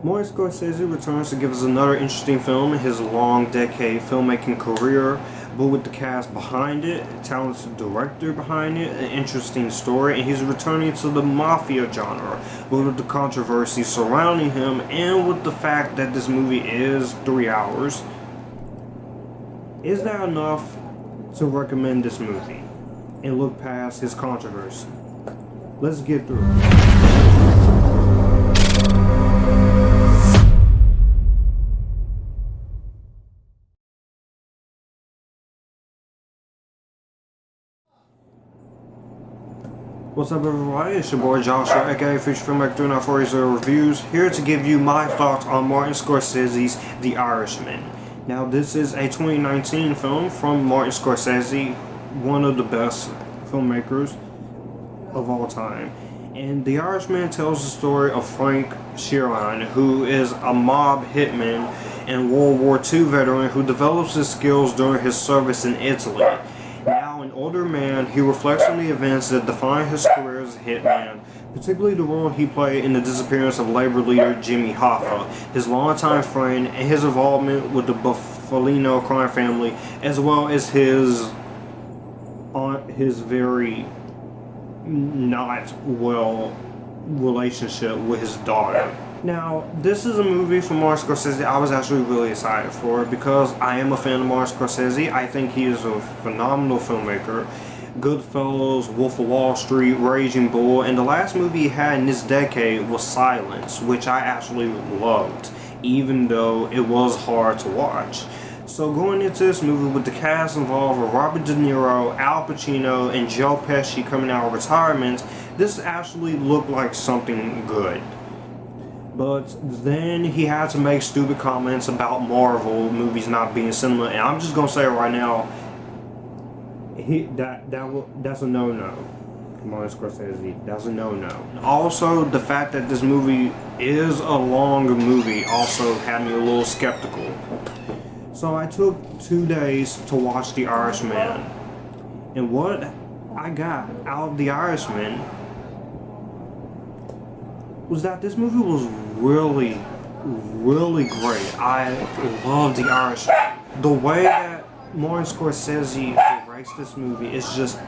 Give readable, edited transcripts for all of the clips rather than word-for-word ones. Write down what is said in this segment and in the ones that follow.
Martin Scorsese returns to give us another interesting film in his long decade filmmaking career, but with the cast behind it, a talented director behind it, an interesting story, and he's returning to the mafia genre, but with the controversy surrounding him and with the fact that this movie is 3 hours. Is that enough to recommend this movie and look past his controversy? Let's get through it. What's up, everybody? It's your boy Joshua, aka Feature Filmmaker 3940 Reviews, here to give you my thoughts on Martin Scorsese's The Irishman. Now, this is a 2019 film from Martin Scorsese, one of the best filmmakers of all time. And The Irishman tells the story of Frank Sheeran, who is a mob hitman and World War II veteran who develops his skills during his service in Italy. Now an older man, he reflects on the events that define his career as a hitman, particularly the role he played in the disappearance of labor leader Jimmy Hoffa, his longtime friend, and his involvement with the Bufalino crime family, as well as his very not well relationship with his daughter. Now, this is a movie from Martin Scorsese I was actually really excited for because I am a fan of Martin Scorsese. I think he is a phenomenal filmmaker. Goodfellas, Wolf of Wall Street, Raging Bull, and the last movie he had in this decade was Silence, which I actually loved, even though it was hard to watch. So going into this movie with the cast involved with Robert De Niro, Al Pacino, and Joe Pesci coming out of retirement, this actually looked like something good. But then he had to make stupid comments about Marvel movies not being cinema, and I'm just gonna say it right now. That's a no-no. Martin Scorsese, that's a no-no. Also, the fact that this movie is a long movie also had me a little skeptical. So I took 2 days to watch The Irishman, and what I got out of The Irishman was that this movie was really great. I love The Irishman. The way that Martin Scorsese directs this movie is just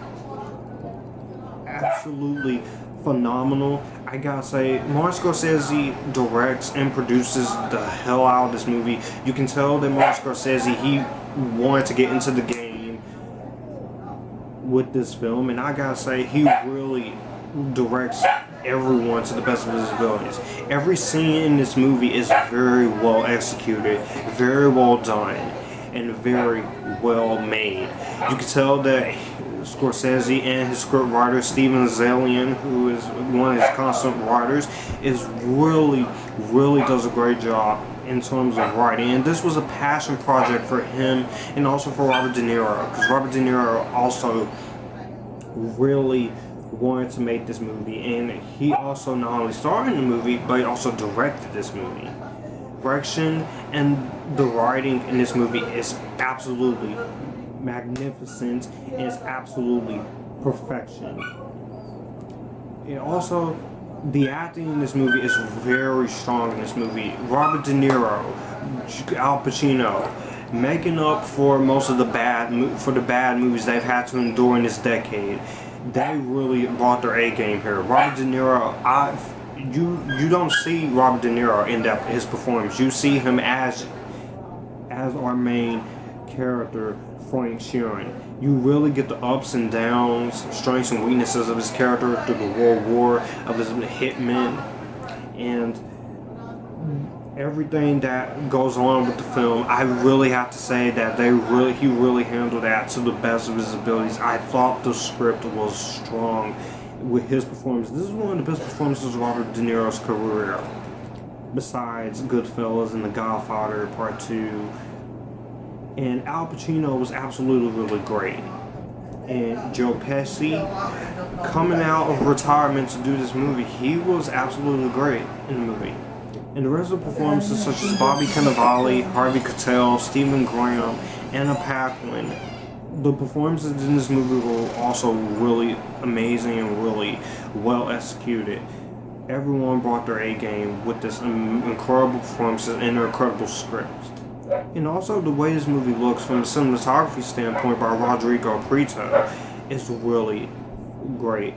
absolutely phenomenal. I gotta say, Martin Scorsese directs and produces the hell out of this movie. You can tell that Martin Scorsese, he wanted to get into the game with this film, and I gotta say, he really directs everyone to the best of his abilities. Every scene in this movie is very well executed, very well done, and very well made. You can tell that Scorsese and his script writer Steven Zalian, who is one of his constant writers, really does a great job in terms of writing. And this was a passion project for him and also for Robert De Niro, because Robert De Niro also really wanted to make this movie, and he also not only starred in the movie but he also directed this movie. Direction and the writing in this movie is absolutely magnificent, and it's absolutely perfection. And also, the acting in this movie is very strong in this movie. Robert De Niro, Al Pacino, making up for most of the bad movies they've had to endure in this decade. They really brought their A game here. Robert De Niro, you don't see Robert De Niro in his performance. You see him as our main character, Frank Sheeran. You really get the ups and downs, strengths and weaknesses of his character through the World War, of his hitman, and everything that goes on with the film. I really have to say that he really handled that to the best of his abilities. I thought the script was strong with his performance. This is one of the best performances of Robert De Niro's career, besides Goodfellas and The Godfather Part 2. And Al Pacino was absolutely really great. And Joe Pesci, coming out of retirement to do this movie, he was absolutely great in the movie. And the rest of the performances, such as Bobby Cannavale, Harvey Keitel, Stephen Graham, Anna Paquin, the performances in this movie were also really amazing and really well executed. everyone brought their A game with this incredible performances and their incredible scripts. And also the way this movie looks from a cinematography standpoint by Rodrigo Prieto is really great.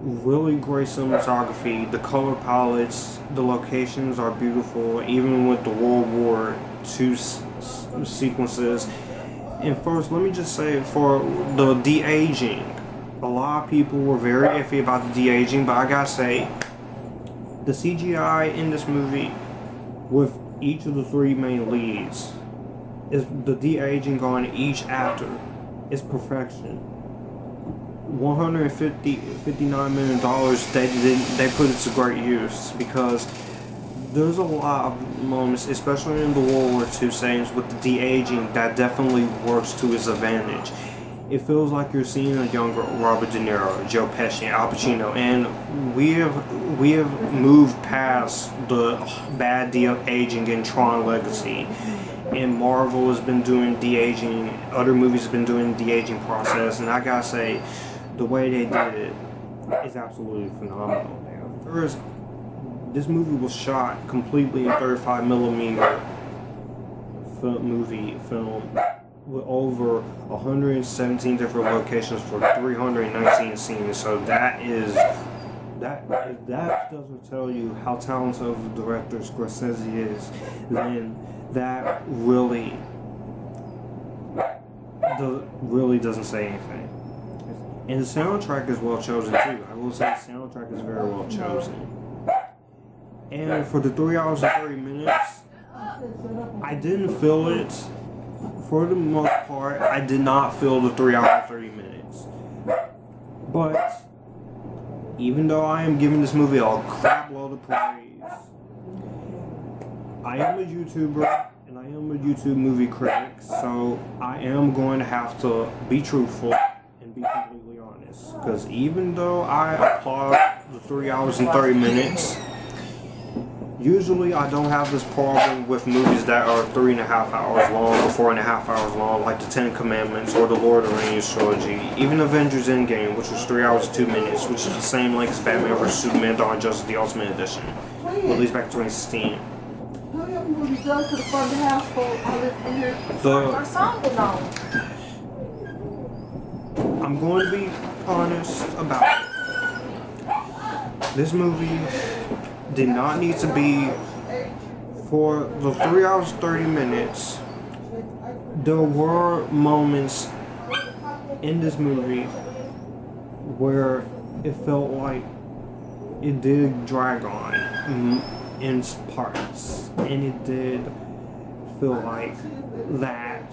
Really great cinematography. The color palettes, the locations are beautiful, even with the World War II sequences. And first, let me just say, for the de-aging, a lot of people were very iffy about the de-aging, but I gotta say, the CGI in this movie, with each of the three main leads, is the de-aging on each actor is perfection. $59 million they put it to great use, because there's a lot of moments, especially in the World War II settings, with the de-aging that definitely works to his advantage. It feels like you're seeing a younger Robert De Niro, Joe Pesci, Al Pacino, and we have moved past the bad de-aging in Tron Legacy. And Marvel has been doing de-aging, other movies have been doing the de-aging process, and I gotta say, the way they did it is absolutely phenomenal. This movie was shot completely in 35mm film with over 117 different locations for 319 scenes. So that if that doesn't tell you how talented of a director Scorsese is, then that really doesn't say anything. And the soundtrack is well chosen too. I will say the soundtrack is very well chosen. And for the 3 hours and 30 minutes, I didn't feel it. For the most part, I did not feel the 3 hours and 30 minutes. But even though I am giving this movie a crap load of praise, I am a YouTuber and I am a YouTube movie critic, so I am going to have to be truthful and be completely honest. Because even though I applaud the 3 hours and 30 minutes, usually I don't have this problem with movies that are 3.5 hours long or 4.5 hours long, like the Ten Commandments or the Lord of the Rings trilogy. Even Avengers Endgame, which was 3 hours and 2 minutes, which is the same length as Batman vs Superman: Dawn of Justice, the Ultimate Edition, released back in 2016. I'm going to be honest about it. This movie did not need to be for the 3 hours 30 minutes. There were moments in this movie where it felt like it did drag on in parts, and it did feel like that,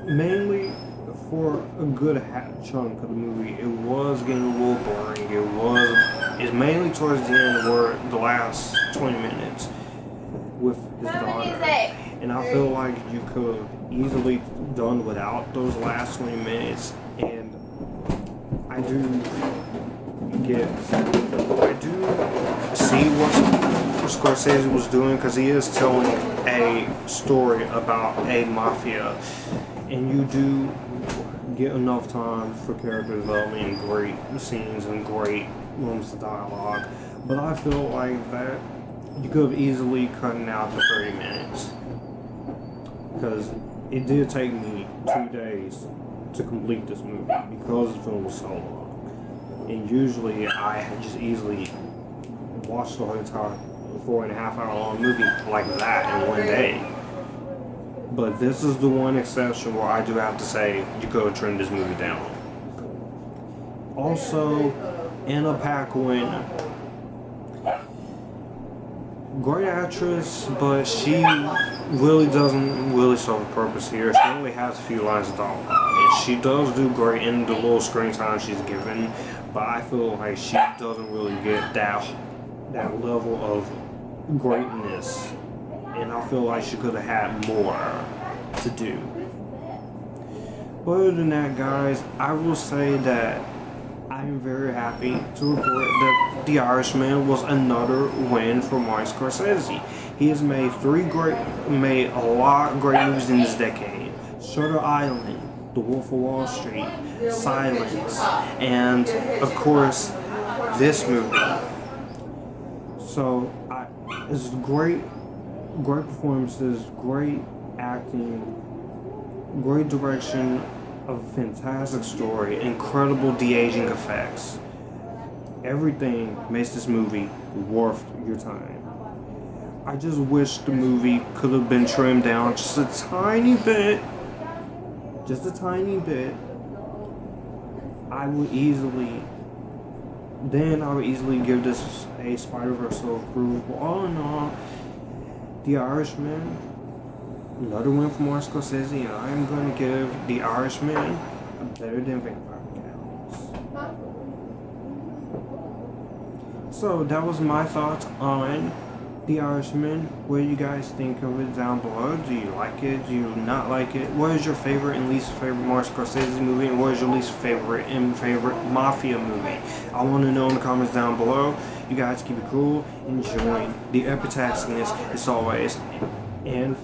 mainly for a good chunk of the movie. It was getting a little boring. It's mainly towards the end, where the last 20 minutes with his daughter. And I feel like you could have easily done without those last 20 minutes. And I do see what Scorsese was doing, because he is telling a story about a mafia, and you do get enough time for character development and great scenes and great moments of dialogue. But I feel like that you could have easily cut out the 30 minutes, because it did take me 2 days to complete this movie because the film was so long. And usually I had just easily watched the whole entire 4.5 hour long movie like that in one day. But this is the one exception where I do have to say you could have trimmed this movie down. Also, Anna Paquin, great actress, but she really doesn't really serve a purpose here. She only has a few lines of dialogue, and she does do great in the little screen time she's given, but I feel like she doesn't really get that level of greatness, and I feel like she could have had more to do. But other than that, guys, I will say that I am very happy to report that The Irishman was another win for Martin Scorsese. He has made a lot of great movies in this decade. Shutter Island, The Wolf of Wall Street, Silence, and of course this movie. So it's great performances, great acting, great direction, a fantastic story, incredible de-aging effects. Everything makes this movie worth your time. I just wish the movie could have been trimmed down just a tiny bit. Just a tiny bit. I would easily give this a Spider-Verse approval. All in all, The Irishman, another win for Martin Scorsese, and I am going to give The Irishman a better than Vampire Diaries. So that was my thoughts on The Irishman. What do you guys think of it down below? Do you like it? Do you not like it? What is your favorite and least favorite Martin Scorsese movie? And what is your least favorite and favorite Mafia movie? I want to know in the comments down below. You guys keep it cool. Enjoy the Epictasticness as always. And